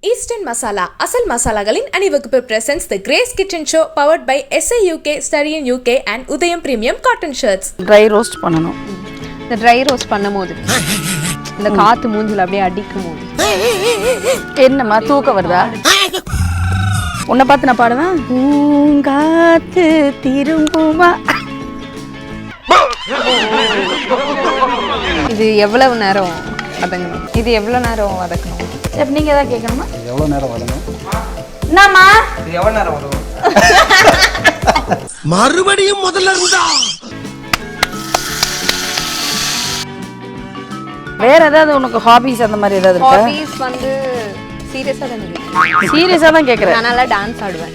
Eastern Masala, Asal Masalagalin Anivakuppu presents the Grace Kitchen Show powered by SA UK, Study in UK and Udayam Premium Cotton Shirts. Dry roast பண்ணனும். இந்த dry roast பண்ணும்போது இந்த காத்து மூஞ்சில அப்படியே அடிக்கும்போது என்னமா தூக்கம் வருதா? உன்னை பார்த்து நான் பாடுவேன். காத்து திரும்புமா. இது எவ்வளவு நேரம் வதங்கணும்? இது எவ்வளவு நேரம் வதக்கணும்? செஃப் நீங்க ஏதாவது கேட்கணுமா? எவ்வளவு நேரம் வதங்கணும்? என்னம்மா? இது எவ்வளவு நேரம் வதங்கணும்? மறுபடியும் முதல்ல இருந்தா. வேற ஏதாவது உனக்கு ஹாபிஸ் அந்த மாதிரி ஏதாவது இருக்கா? ஹாபிஸ் வந்து சீரியஸா தான் கேக்குறேன். சீரியஸா தான் கேக்குறேன். நான் நல்லா டான்ஸ் ஆடுவேன்.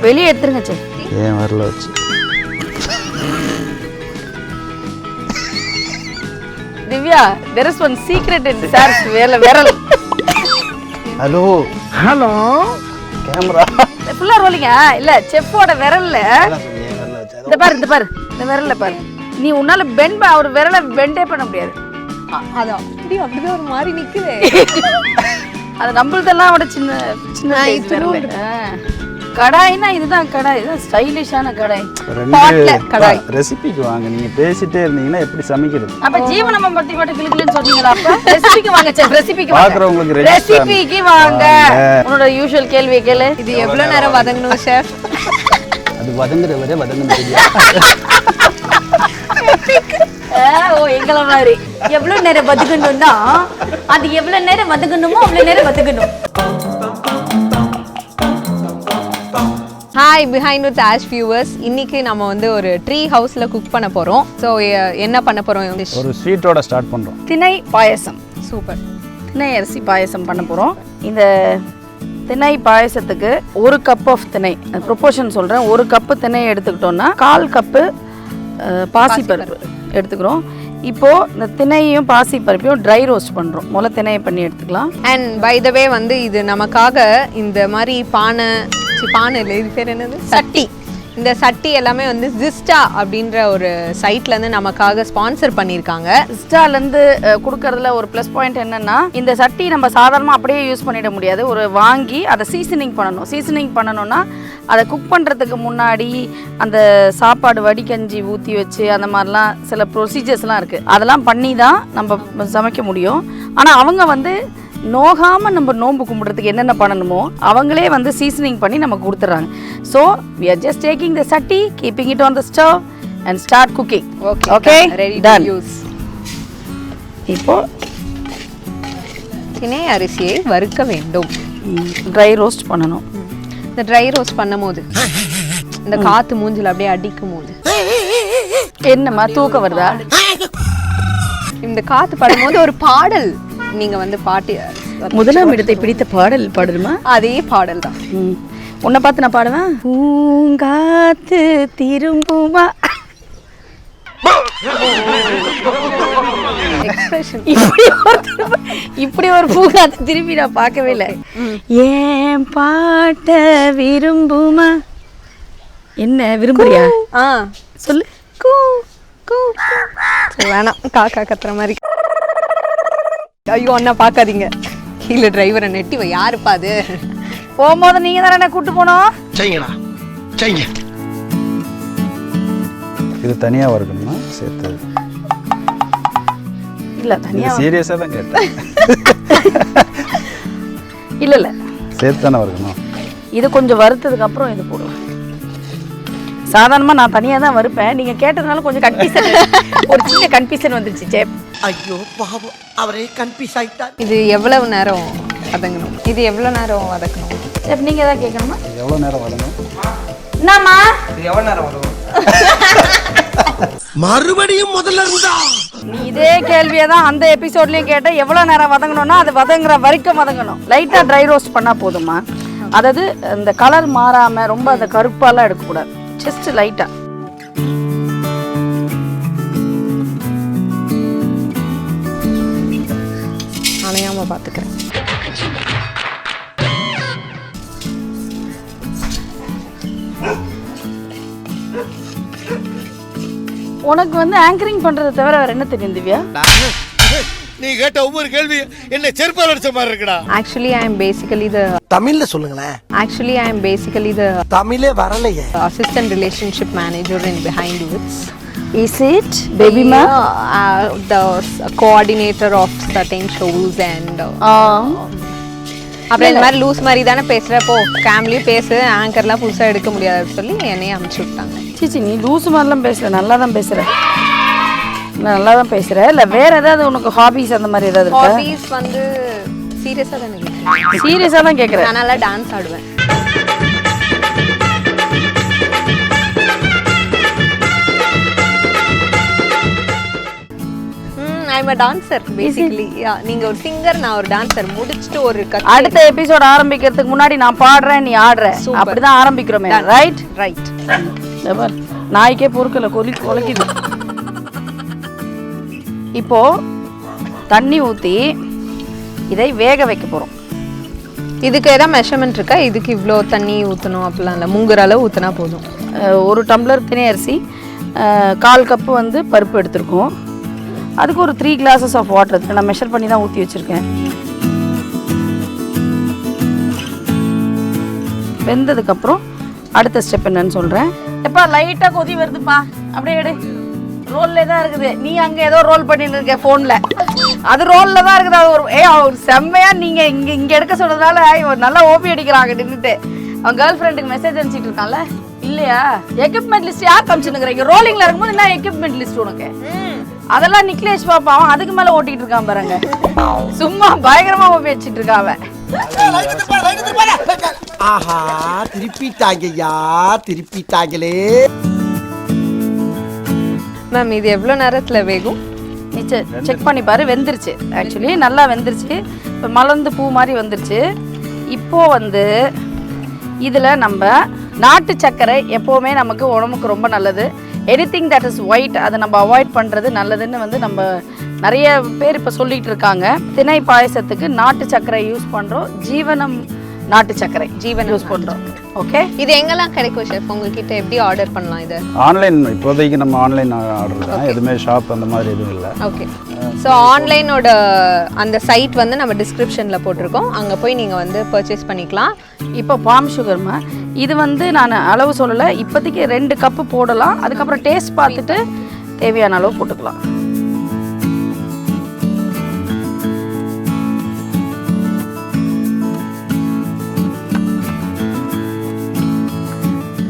வெளியே எடுத்துருங்க செஃப். ஏன் வரல வச்சு Divya, there is one secret in Sar's விரல். ஹலோ ஹலோ கேமரா ஃபுல்லா ரோலிங்க. இல்ல செஃப்போட விரல்ல இந்த பாரு இந்த விரல்ல பாரு. நீ உன்னால பெண்ட் அவர் விரலை பெண்டே பண்ண முடியாது. அது அப்படிதான் ஒரு மாதிரி நிக்குது. அது நம்மளதெல்லாம் விட சின்ன கடாய்னா இதுதான் கடாய். இதுதான் ஸ்டைலிஷான கடாய். பாட்ல கடாய். ரெசிபிக்கு வாங்க. நீங்க பேசிட்டே இருந்தீங்கன்னா எப்படி சமைக்கிறது? அப்ப ஜீவனம பத்தி மட்டும் கிளிக்லன்னு சொன்னீங்களா? அப்ப ரெசிபிக்கு வாங்க செஃப். ரெசிபிக்கு வாங்க. பாக்குறவங்களுக்கு ரெசிபிக்கு வாங்க. உன்னோட யூசுவல் கேள்வி கேளு. இது எவ்வளவு நேரம் வதங்கணும் செஃப்? அது வதங்குற வரை வதங்கணும் தெரியா? ஓ எங்கள மாதிரி எவ்வளவு நேரம் வதங்கணும்னா அது எவ்வளவு நேரம் வதங்கணுமோ அவ்வளவு நேரம் வதங்கணும். Hi Behindwoods ash viewers. இன்னைக்கு நம்ம வந்து ஒரு ட்ரீ ஹவுஸ்ல குக் பண்ண போறோம். ஸோ என்ன பண்ண போறோம்? ஒரு ஸ்வீட்டோட ஸ்டார்ட் பண்றோம். திணை பாயசம். சூப்பர். திணை அரிசி பாயசம் பண்ண போறோம். இந்த திணை பாயசத்துக்கு 1 கப் ஆஃப் திணை ப்ரொபோர்ஷன் சொல்றேன். 1 கப்பு திணை எடுத்துக்கிட்டோம்னா 1/4 கப்பு பாசிப்பருப்பு எடுத்துக்கிறோம். இப்போ இந்த திணையையும் பாசிப்பருப்பையும் ட்ரை ரோஸ்ட் பண்றோம். முதல்ல திணையை பண்ணி எடுத்துக்கலாம். அண்ட் பை த வே வந்து இது நமக்காக இந்த மாதிரி பானை இல்லை, இது பேர் என்னது, சட்டி. இந்த சட்டி எல்லாமே வந்து ஜிஸ்டா அப்படின்ற ஒரு சைட்ல இருந்து நமக்காக ஸ்பான்சர் பண்ணியிருக்காங்க. ஜிஸ்டால இருந்து கொடுக்கறதுல ஒரு ப்ளஸ் பாயிண்ட் என்னன்னா, இந்த சட்டி நம்ம சாதாரணமா அப்படியே யூஸ் பண்ணிட முடியாது. ஒரு வாங்கி அதை சீசனிங் பண்ணணும். சீசனிங் பண்ணணும்னா அதை குக் பண்ணுறதுக்கு முன்னாடி அந்த சாப்பாடு வடிகஞ்சி ஊற்றி வச்சு அந்த மாதிரிலாம் சில ப்ரொசீஜர்ஸ்லாம் இருக்குது. அதெல்லாம் பண்ணி தான் நம்ம சமைக்க முடியும். ஆனால் அவங்க வந்து நோகாமல் நம்ம நோன்பு கும்பிட்றதுக்கு என்னென்ன பண்ணணுமோ அவங்களே வந்து சீசனிங் பண்ணி நமக்கு கொடுத்துட்றாங்க. So we are just taking the சட்டி, keeping it on the stove and start cooking. Okay, ready done. to use. இப்போ திணை அரிசியை வறுக்க வேண்டும். ட்ரை ரோஸ்ட் பண்ணணும். இந்த ட்ரை ரோஸ்ட் பண்ணும்போது இந்த காத்து மூஞ்சில அப்படியே அடிக்கும் போது என்னம்மா தூக்கம் வருதா? இந்த காத்து படும்போது ஒரு பாடல் நீங்க வந்து பாட்டு முதலாம் இடத்தை பிடித்த பாடல் பாடலுமா? அதே பாடல் தான். உன்னை பார்த்து நான் பாடுவேன். பூங்காத்து திரும்புமா. எக்ஸ்பிரஷன் இப்படி ஒரு பூங்காத்து திரும்பி நான் பார்க்கவே இல்லை. ஏன் பாட்ட விரும்புமா? என்ன விரும்புறியா? சொல்லு. வேணாம், காக்கா கத்துற மாதிரி. ஐயோ அண்ணா பார்க்காதீங்க, கீழே டிரைவரை நெட்டி யாருப்பா அது? போகும்போது நீங்க தானே என்ன கூட்டு போனோம். இது தனியா வறுக்கணுமா சேர்த்து? இல்ல தனியா. சீரியஸா தான் கேட்டேன். இல்ல சேர்த்து தானே வறுக்கணும். இது கொஞ்சம் வறுத்ததுக்கு அப்புறம் இது போடுவோம். சாதாரணமா நான் தனியா தான் வறுப்பேன். நீங்க கேட்டதுனால கொஞ்சம் கன்ஃபியூஷன், ஒரு சின்ன கன்ஃபியூஷன் வந்துருச்சு செஃப். ஐயோ பாவம், அவரே கன்ஃபியூஸ் ஆயிட்டார். இது எவ்வளவு நேரம் வதங்கணும்? இது எவ்வளவு நேரம் வதக்கணும்? செஃப் நீங்க ஏதாவது கேட்கணுமா? எவ்வளவு நேரம் வதங்கணும்? என்னம்மா? இது எவ்வளவு நேரம் வதங்கணும்? மறுபடியும் முதல்ல இருந்தா. நீ இதே கேள்வியை தான் அந்த எபிசோட்லயும் கேட்ட. எவ்வளவு நேரம் வதங்கணும்னா அது வதங்குற வரைக்கும் வதங்கணும். லைட்டா ட்ரை ரோஸ்ட் பண்ணா போதுமா? அதாவது இந்த கலர் மாறாம ரொம்ப அந்த கருப்பாலாம் எடுக்கக்கூடாது. ஜஸ்ட் லைட்டா. அணையாம பாத்துக்கிறேன். உனக்கு வந்து ஆங்கரிங் பண்ணுறதை தவிர வேறு என்ன தெரியும் திவ்யா? நீ கேட்ட ஒவ்வொரு கேள்வி என்ன செருப்பால் அடிச்ச மாதிரி இருக்குடா. Actually I am basically the தமிழ்ல சொல்லுங்களேன். Actually I am basically the தமிழே வரலையே. assistant relationship manager in Behindwoods. Is it baby ma? The coordinator of certain shows and அப்புறம் இந்த மாதிரி லூஸ் மாதிரி தானே பேசுகிறப்போ ஃபேமிலி பேசு ஆங்கர்லாம் புதுசாக எடுக்க முடியாதுன்னு சொல்லி என்னையே அனுப்பிச்சி விட்டாங்க. சீச்சி நீ லூஸ் மாதிரிலாம் பேசுகிற, நல்லா தான் பேசுகிற, நல்லா தான் பேசுகிற. இல்லை வேறு ஏதாவது உனக்கு ஹாபீஸ் அந்த மாதிரி ஏதாவது இருக்கா? ஹாபீஸ் வந்து சீரியஸாக தான் கேட்குறேன். சீரியஸாக தான் கேட்குறேன். நான் நல்லா டான்ஸ் ஆடுவேன். I'm a dancer basically. நீங்க ஒரு சிங்கர், நான் ஒரு டான்சர். முடிச்சிட்டு ஒரு அடுத்த எபிசோட் ஆரம்பிக்கிறதுக்கு முன்னாடி நான் பாடுறேன், நீ ஆடுற, அப்படிதான் ஆரம்பிக்கிறோமே. Right right. நாய்க்கே பொறுக்கல கொலைக்குது. இப்போ தண்ணி ஊற்றி இதை வேக வைக்க போகிறோம். இதுக்கு ஏதாவது மெஷர்மெண்ட் இருக்கா? இதுக்கு இவ்வளோ தண்ணி ஊற்றணும் அப்படிலாம் இல்லை, முங்குற அளவு ஊற்றினா போதும். 1 டம்ளர் தினை அரிசி, 1/4 கப்பு வந்து பருப்பு எடுத்துருக்கோம். அதுக்கு ஒரு 3 glasses ஆஃப் வாட்டர் இருக்குது. நான் மெஷர் பண்ணி தான் ஊற்றி வச்சுருக்கேன். வெந்ததுக்கப்புறம் அடுத்த ஸ்டெப் என்னன்னு சொல்கிறேன். எப்பா லைட்டாக கொதி வருதுப்பா, அப்படியே எடு. ரோல்லே தான் இருக்குது. நீ அங்கே ஏதோ ரோல் பண்ணிட்டு இருக்க ஃபோனில், அது ரோலில் தான் இருக்குது. அது ஒரு செம்மையாக நீங்கள் இங்கே எடுக்க சொல்கிறதுனால ஒரு நல்லா ஓபி அடிக்கிறாங்க நின்றுட்டு. அவன் கேர்ள் ஃப்ரெண்டுக்கு மெசேஜ் அனுப்பிச்சிட்டு இருக்கான்ல, இல்லையா? எக்யூப்மெண்ட் லிஸ்ட் யார் காமிச்சுனுங்கிறீங்க? ரோலிங்கில் இருக்கும்போது என்ன எக்யூப்மெண்ட் லிஸ்ட் உனக்கு? அதெல்லாம் நிக்லேஷ் பாப்பான் அதுக்கு மேலே ஓட்டிகிட்டு இருக்கான் பாருங்க. சும்மா பயங்கரமாக ஓபி வச்சுட்டு இருக்காவ. ஆஹா திருப்பிட்டாங்கய்யா, திருப்பிட்டாங்களே. மேம் இது எவ்வளோ நேரத்தில் வேகும்? செக் பண்ணி பாரு. வெந்துருச்சு, ஆக்சுவலி நல்லா வெந்துருச்சு. இப்போ மலர்ந்து பூ மாதிரி வந்துருச்சு. இப்போது வந்து இதில் நம்ம நாட்டு சர்க்கரை எப்போவுமே நமக்கு உடம்புக்கு ரொம்ப நல்லது. எனிதிங் தட் இஸ் ஒயிட் அதை நம்ம அவாய்ட் பண்ணுறது நல்லதுன்னு வந்து நம்ம நிறைய பேர் இப்போ சொல்லிகிட்டு இருக்காங்க. திணை பாயசத்துக்கு நாட்டு சர்க்கரை யூஸ் பண்ணுறோம். ஜீவனம் நாட்டு சர்க்கரை யூஸ் பண்ணுறோம். ஓகே, இது எங்கெல்லாம் கிடைக்கும் ஷெஃப்? உங்ககிட்ட எப்படி ஆர்டர் பண்ணலாம்? இது ஆன்லைன், இப்போதைக்கு நம்ம ஆன்லைன் ஆர்டர் தான், எதுவுமே ஷாப் அந்த மாதிரி எதுவும் இல்லை. ஓகே, ஸோ ஆன்லைனோட அந்த சைட் வந்து நம்ம டிஸ்கிரிப்ஷனில் போட்டிருக்கோம், அங்கே போய் நீங்கள் வந்து பர்ச்சேஸ் பண்ணிக்கலாம். இப்போ பாம் சுகர்மா இது வந்து நான் அளவு சொல்லலை, இப்போதைக்கு 2 கப்பு போடலாம். அதுக்கப்புறம் டேஸ்ட் பார்த்துட்டு தேவையான அளவு போட்டுக்கலாம்.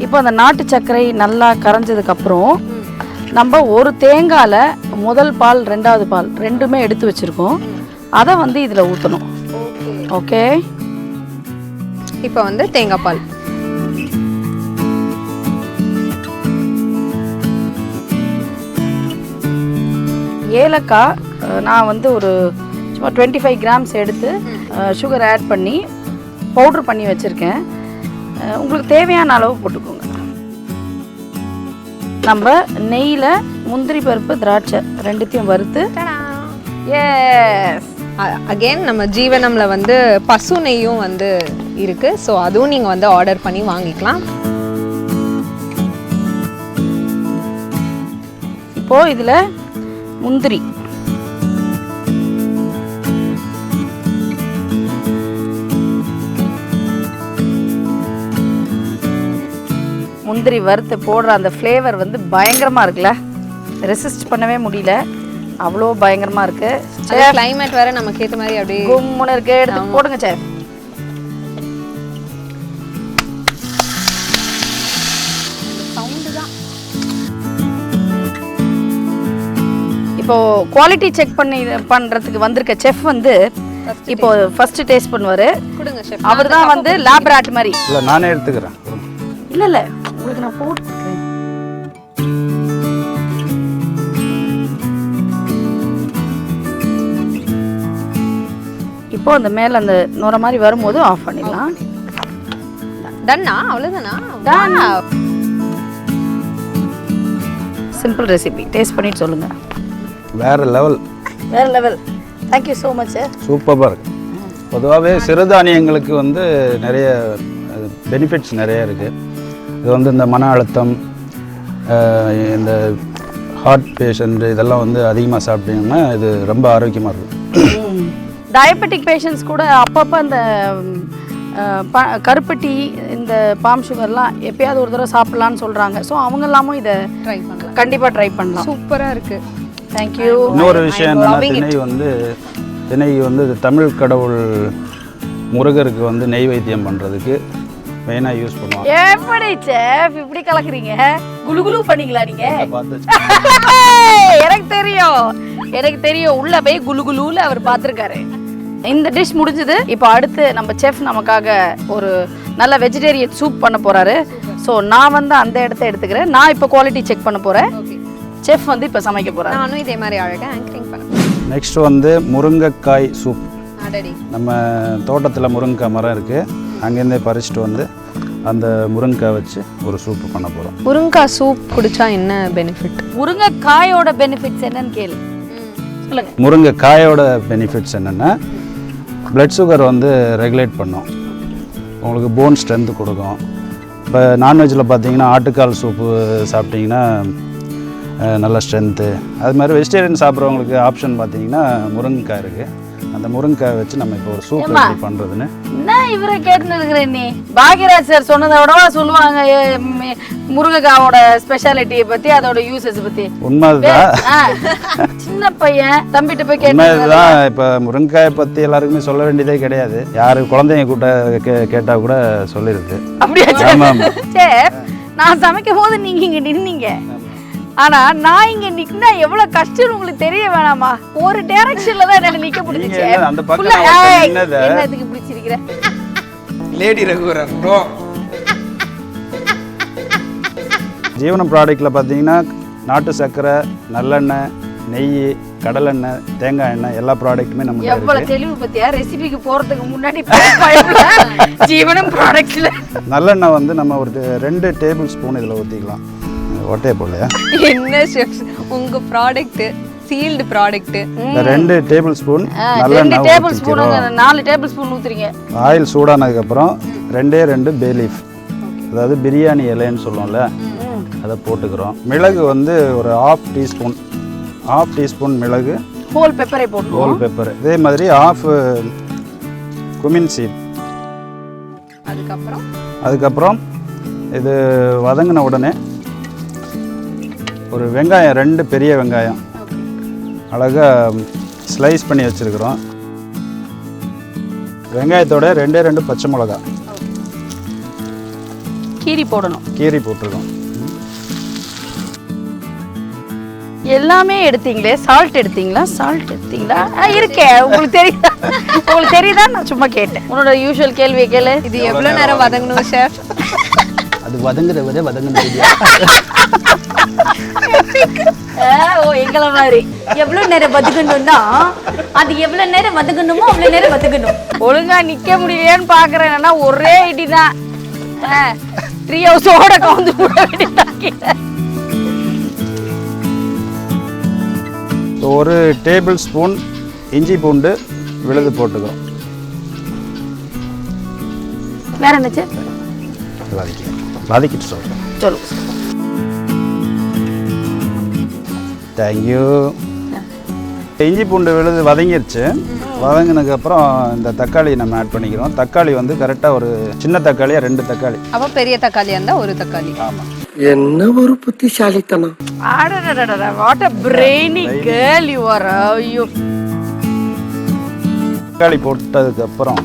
இப்போ அந்த நாட்டு சர்க்கரை நல்லா கரைஞ்சதுக்கப்புறம் நம்ம ஒரு தேங்காயில் முதல் பால் 2வது பால் ரெண்டுமே எடுத்து வச்சுருக்கோம். அதை வந்து இதில் ஊற்றணும். ஓகே, இப்போ வந்து தேங்காய் பால், ஏலக்காய் நான் வந்து ஒரு சும்மா 25 grams எடுத்து சுகர் ஆட் பண்ணி பவுட்ரு பண்ணி வச்சுருக்கேன். உங்களுக்கு தேவையான அளவு போட்டுக்கோங்க. நம்ம நெய்யில் முந்திரி பருப்பு திராட்சை ரெண்டுத்தையும் வறுத்து, எஸ் அகெயின் நம்ம ஜீவனம்ல வந்து பசு நெய்யும் வந்து இருக்குது. ஸோ அதுவும் நீங்கள் வந்து ஆர்டர் பண்ணி வாங்கிக்கலாம். இப்போது இதில் முந்திரி, முந்திரி வறுத்து போடுற அந்த ஃப்ளேவர் வந்து பயங்கரமாக இருக்குல்ல, ரெசிஸ்ட் பண்ணவே முடியல, அவ்வளோ பயங்கரமாக இருக்குது. கிளைமேட் வேறு நமக்கு ஏற்ற மாதிரி அப்படியே கும்முன்னு இருக்கு. எடுத்து போடுங்க சார். சவுண்டு தான். இப்போ குவாலிட்டி செக் பண்ணுறதுக்கு வந்திருக்க செஃப் வந்து இப்போ ஃபர்ஸ்ட் டேஸ்ட் பண்ணுவார். கொடுங்க ஷெஃப். அவர் தான் வந்து லேப் ராட் மாதிரி. இல்லை நானே எடுத்துக்கிறேன். இல்லை உங்களுக்கு நான் போட்டுக்கிறேன். இப்போ அந்த மேலே அந்த நுர மாதிரி வரும்போது ஆஃப் பண்ணிடலாம். டன்னா? அவ்வளோதானா? Simple recipe. டேஸ்ட் பண்ணிட்டு சொல்லுங்கள். வேறு லெவல், வேறு level. Thank you so much sir. சூப்பராக இருக்குது. பொதுவாகவே சிறுதானியங்களுக்கு வந்து நிறைய பெனிஃபிட்ஸ் நிறைய இருக்குது. இது வந்து இந்த மன அழுத்தம், இந்த ஹார்ட் பேஷண்ட் இதெல்லாம் வந்து அதிகமாக சாப்பிட்டீங்கன்னா இது ரொம்ப ஆரோக்கியமாக இருக்கும். டயபெட்டிக் பேஷண்ட்ஸ் கூட அப்பப்போ இந்த கருப்பட்டி இந்த பாம் சுகர்லாம் எப்பயாவது ஒரு தடவை சாப்பிட்லான்னு சொல்கிறாங்க. ஸோ அவங்க எல்லாமும் இதை ட்ரை பண்ணலாம், கண்டிப்பாக ட்ரை பண்ணலாம். சூப்பராக இருக்குது. தேங்க்யூ. இன்னொரு விஷயம் என்னென்னா திணை வந்து தமிழ் கடவுள் முருகருக்கு வந்து நெய் வைத்தியம் பண்ணுறதுக்கு மெயினாக யூஸ் பண்ணுவாங்க. எப்படி செஃப் இப்படி கலக்குறீங்க? குலுகுலு பண்ணீங்களா நீங்கள்? எனக்கு தெரியும் உள்ள போய் குலுகுலுல அவர் பார்த்துருக்காரு. இந்த டிஷ் முடிஞ்சது. இப்போ அடுத்து நம்ம செஃப் நமக்காக ஒரு நல்ல வெஜிடேரியன் சூப் பண்ண போறாரு. ஸோ நான் வந்து அந்த இடத்த எடுத்துக்கிறேன். நான் இப்போ குவாலிட்டி செக் பண்ண போறேன். செஃப் வந்து இப்போ சமைக்க போறேன். நானும் இதே மாதிரி அழகாக ஆங்கரிங் பண்ணேன். நெக்ஸ்ட் வந்து முருங்கைக்காய் சூப். அடடி, நம்ம தோட்டத்தில் முருங்கைக்காய் மரம் இருக்குது, அங்கேருந்தே பறிச்சுட்டு வந்து அந்த முருங்கைக்காய் வச்சு ஒரு சூப்பு பண்ண போகிறோம். முருங்கைக்காய் சூப் குடிச்சா என்ன பெனிஃபிட்? முருங்கைக்காயோட பெனிஃபிட்ஸ் என்னன்னு கேளு. சொல்லுங்க. முருங்கைக்காயோட பெனிஃபிட்ஸ் என்னென்னா பிளட் சுகர் வந்து ரெகுலேட் பண்ணும், உங்களுக்கு போன் ஸ்ட்ரென்த்து கொடுக்கும். இப்போ நான்வெஜ்ஜில் பார்த்தீங்கன்னா ஆட்டுக்கால் சூப்பு சாப்பிட்டிங்கன்னா நல்ல ஸ்ட்ரென்த்து. அது மாதிரி வெஜிடேரியன் சாப்பிட்றவங்களுக்கு ஆப்ஷன் பார்த்தீங்கன்னா முருங்கைக்காய் இருக்குது. அந்த முருங்கைக்காய் வச்சு நம்ம இப்போ ஒரு சூப் எப்படி பண்ணுறதுன்னு என்ன இவரை கேட்டுன்னு இருக்கிறேன். நீ பாக்யராஜ் சார் சொன்னதை விடவா சொல்லுவாங்க முருங்கைக்காவோட ஸ்பெஷாலிட்டியை பற்றி, அதோட யூசஸ் பற்றி? உண்மைதான். சின்ன பையன் தம்பிட்டு போய் உண்மைதான். இப்போ முருங்கைக்காயை பற்றி எல்லாருக்குமே சொல்ல வேண்டியதே கிடையாது. யாரு குழந்தைங்க கூட்ட கேட்டால் கூட சொல்லிடுது. அப்படியா? நான் சமைக்கும் போது நீங்கள் இங்கே நின்னீங்க, ஆனா நான் இங்க நின்னா எவ்வளவு கஷ்டம் உங்களுக்கு தெரிய வேணாமா? ஒரு டைரக்ஷன்ல தான் என்ன நிக்க பிடிச்சிச்சு. அந்த பக்கம் என்னதுக்கு பிடிச்சிருக்கிற லேடி ரகுவரன். ஜீவனம் ப்ராடக்ட்டில் பார்த்தீங்கன்னா நாட்டு சர்க்கரை, நல்லெண்ணெய், நெய், கடலெண்ணெய், தேங்காய் எண்ணெய் எல்லா ப்ராடக்ட்டுமே நமக்கு எவ்வளவு தெளிவு பத்தியா? ரெசிபிக்கு போறதுக்கு முன்னாடி ஜீவனம் ப்ராடக்ட்ல நல்லெண்ணெய் வந்து நம்ம ஒரு 2 டேபிள் ஸ்பூன் இதில் ஊற்றிக்கலாம். ஒட்டையை போடலையா? என்ன ஷெஃப் உங்க ப்ராடக்ட் சீல்டு ப்ராடக்ட். இந்த 2 tablespoon 2 tablespoon 4 tablespoon ஊத்துறீங்க. ஆயில் சூடானதுக்கப்புறம் 2 பே லீஃப், அதாவது பிரியாணி இலைன்னு சொல்லுவோம்ல, அதை போட்டுக்கிறோம். மிளகு வந்து ஒரு 1/2 டீஸ்பூன் மிளகு, ஹோல் பெப்பரை போட்டுருவோம். Whole pepper. இதே மாதிரி 1/2 குமின் சீட். அதுக்கப்புறம் இது வதங்கின உடனே ஒரு வெங்காயம், 2 பெரிய வெங்காயம் அழகாக ஸ்லைஸ் பண்ணி வச்சுருக்குறோம். வெங்காயத்தோட 2 பச்சை மிளகா கீரி போடணும். கீரி போட்டிருக்கோம். எல்லாமே எடுத்தீங்களே. சால்ட் எடுத்தீங்களா? இருக்கே. உங்களுக்கு தெரியுதா? நான் சும்மா கேட்டேன். உன்னோட யூஷுவல் கேள்வியை கேளு. இது எவ்வளோ நேரம் வதங்கணும் ஷெஃப்? அது வதங்குற விட வதங்குறது. ஓ, எங்களை மாதிரி எவ்வளோ நேரம் வதங்கணும்னா அது எவ்வளோ நேரம் வதங்கணுமோ அவ்வளோ நேரம் வதங்கணும். ஒழுங்கா நிற்க முடியலையான்னு பார்க்குறேன்னா ஒரே இடி தான். 3 ஹவுஸோட கவுந்து போட வேண்டியதான். ஒரு டேபிள் ஸ்பூன் இஞ்சி பூண்டு விழுது போட்டுக்கிறோம். வேற என்னச்சு? வதக்கிட்டு சொல்கிறேன். சொல்லுங்க. தேங்க்யூ. இஞ்சி பூண்டு விழுது வதங்கிருச்சு. வதங்கினதுக்கப்புறம் இந்த தக்காளி நம்ம ஆட் பண்ணிக்கிறோம். தக்காளி வந்து கரெக்டாக ஒரு சின்ன தக்காளியாக 2 தக்காளி. அப்போ பெரிய தக்காளியாக இருந்தால் 1 தக்காளி. ஆமாம். என்ன ஒரு புத்திசாலித்தனம். What a brainy girl you are. ஐயோ. தக்காளி போட்டதுக்கப்புறம்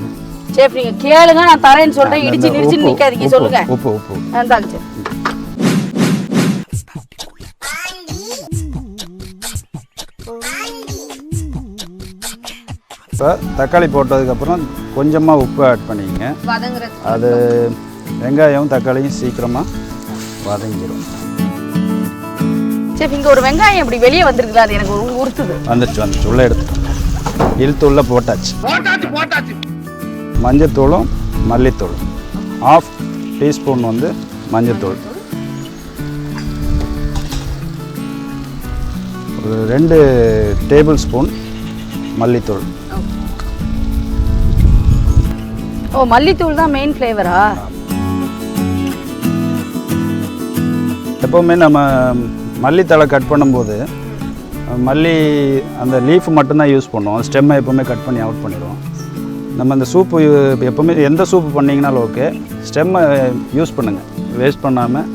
செஃப் நீங்க கேளுங்க, நான் தரேன்னு சொல்றேன். இடிச்சு நிக்காதீங்க. சொல்லுங்க. உப்பு இந்தாங்க செஃப். இப்போ தக்காளி போட்டதுக்கப்புறம் கொஞ்சமாக உப்பு ஆட் பண்ணிக்கங்க. அது வெங்காயம் தக்காளியும் சீக்கிரமாக வதங்கிடும். செஃப் இங்கே ஒரு வெங்காயம் இப்படி வெளியே வந்துருக்குல்ல, அது எனக்கு உறுத்துது. வந்துச்சு உள்ளே எடுத்துட்டோம். இழுத்து உள்ளே போட்டாச்சு. மஞ்சத்தூளும் மல்லித்தூளும் 1/2 டீஸ்பூன் வந்து மஞ்சத்தூள், ஒரு 2 டேபிள் ஸ்பூன் மல்லித்தூள். ஓ, மல்லித்தூள் தான் மெயின் ஃப்ளேவரா? எப்போவுமே நம்ம மல்லித்தழை கட் பண்ணும்போது மல்லி அந்த லீஃப் மட்டும்தான் யூஸ் பண்ணுவோம், ஸ்டெம்மை எப்போவுமே கட் பண்ணி அவுட் பண்ணிடுவோம். நம்ம அந்த சூப்பு எப்போவுமே எந்த சூப்பு பண்ணிங்கனாலும் ஓகே, ஸ்டெம்மை யூஸ் பண்ணுங்கள், வேஸ்ட் பண்ணாமல்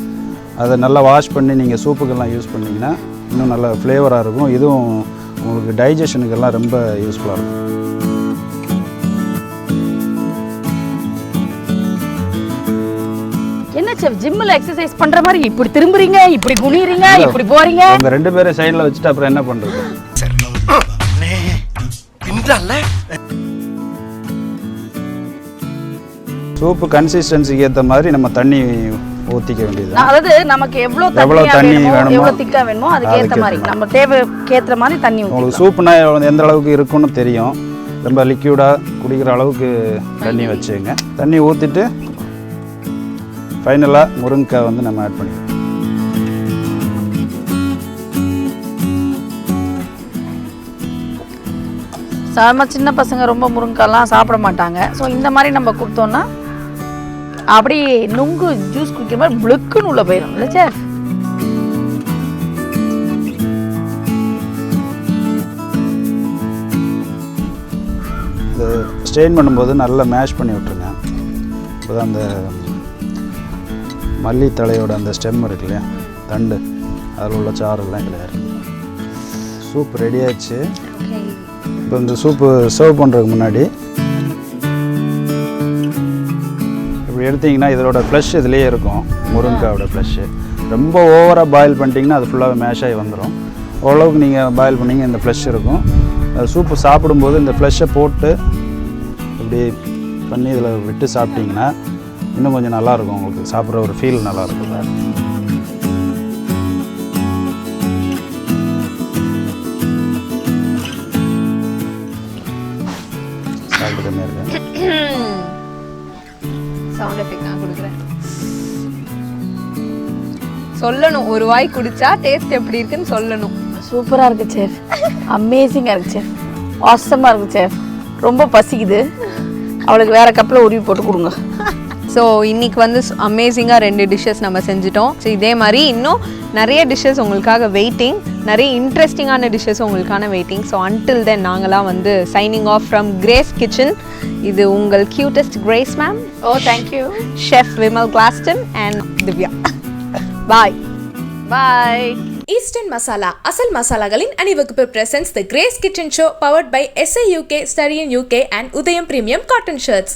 அதை நல்லா வாஷ் பண்ணி நீங்கள் சூப்புக்கெல்லாம் யூஸ் பண்ணிங்கன்னா இன்னும் நல்ல ஃப்ளேவராக இருக்கும். இதுவும் உங்களுக்கு டைஜஷனுக்கெல்லாம் ரொம்ப யூஸ்ஃபுல்லாக இருக்கும். என்ன செஃப் ஜிம்மில் எக்ஸசைஸ் பண்ணுற மாதிரி இப்படி திரும்புறீங்க, இப்படி குனிறீங்க, இப்படி போகிறீங்க? அந்த 2 பேரை சைடில் வச்சுட்டு அப்புறம் என்ன பண்ணுறது? சூப்பு கன்சிஸ்டன்சிக்கு ஏற்ற மாதிரி நம்ம தண்ணி ஊற்றிக்க வேண்டியது. அதாவது நமக்கு எவ்வளோ தண்ணி வேணுமோ, எவ்வளோ திக்காக வேணுமோ அதுக்கு ஏற்ற மாதிரி நம்ம தேவைக்கு ஏற்ற மாதிரி தண்ணி ஊற்றணும். உங்களுக்கு சூப்புனா எந்த அளவுக்கு இருக்குன்னு தெரியும். ரொம்ப லிக்யூடாக குடிக்கிற அளவுக்கு தண்ணி வச்சுங்க. தண்ணி ஊற்றிட்டு ஃபைனலாக முருங்கைக்காய் வந்து நம்ம ஆட் பண்ணிக்கலாம். சாதாரணமாக சின்ன பசங்க ரொம்ப முருங்கைக்காய்லாம் சாப்பிட மாட்டாங்க. ஸோ இந்த மாதிரி நம்ம கொடுத்தோன்னா அப்படியே நுங்கு ஜூஸ் குடிக்கிற மாதிரி பிளுக்குன்னு உள்ள போயிடும் இல்லை சார்? இது ஸ்ட்ரெயின் பண்ணும்போது நல்லா மேஷ் பண்ணி விட்ருங்க. இப்போ தான் அந்த மல்லித்தழையோட அந்த ஸ்டெம் இருக்கு இல்லையா, தண்டு, அதில் உள்ள சாரெல்லாம் கிடையாது. சூப் ரெடி ஆயிடுச்சு. இப்போ இந்த சூப்பு சர்வ் பண்ணுறதுக்கு முன்னாடி இப்படி எடுத்திங்கன்னா இதோட ஃப்ளஷ் இதுலேயே இருக்கும், முருங்கைக்காயோட ஃப்ளஷ்ஷு. ரொம்ப ஓவராக பாயில் பண்ணிட்டீங்கன்னா அது ஃபுல்லாக மேஷ் ஆகி வந்துடும். ஓரளவுக்கு நீங்கள் பாயில் பண்ணிங்க இந்த ஃப்ளஷ் இருக்கும். சூப்பு சாப்பிடும்போது இந்த ஃப்ளஷ்ஷை போட்டு இப்படி பண்ணி இதில் விட்டு சாப்பிட்டிங்கன்னா இன்னும் கொஞ்சம் நல்லாயிருக்கும். உங்களுக்கு சாப்பிட்ற ஒரு ஃபீல் நல்லாயிருக்கும். சாப்பிட்டுமே இருக்கேன். சவுண்ட் எஃபெக்ட் நான் கொடுக்குறேன். சொல்லணும், ஒரு வாய் குடிச்சா டேஸ்ட் எப்படி இருக்குன்னு சொல்லணும். சூப்பராக இருக்குது செஃப், அமேசிங்காக இருக்குது செஃப், ஆசமாக இருக்குது செஃப். ரொம்ப பசிக்குது, அவளுக்கு வேறு கப்பில் உருவி போட்டு கொடுங்க. ஸோ இன்றைக்கி வந்து அமேசிங்காக 2 டிஷ்ஷஸ் நம்ம செஞ்சுட்டோம். ஸோ இதே மாதிரி இன்னும் நிறைய டிஷ்ஷஸ் உங்களுக்காக வெயிட்டிங், நிறைய இன்ட்ரெஸ்டிங்கான டிஷ்ஷஸ் உங்களுக்கான வெயிட்டிங். ஸோ அன்டில் தென் நாங்களாம் வந்து signing off from Grace kitchen. இது உங்கள் cutest Grace ma'am, oh thank you, chef Vimal Gladston and Divya. Bye bye. Eastern masala அசல் மசாலாகளின் அணிவகுப்பு presents the Grace Kitchen Show powered by SIUK Study in UK and Udayam Premium Cotton Shirts.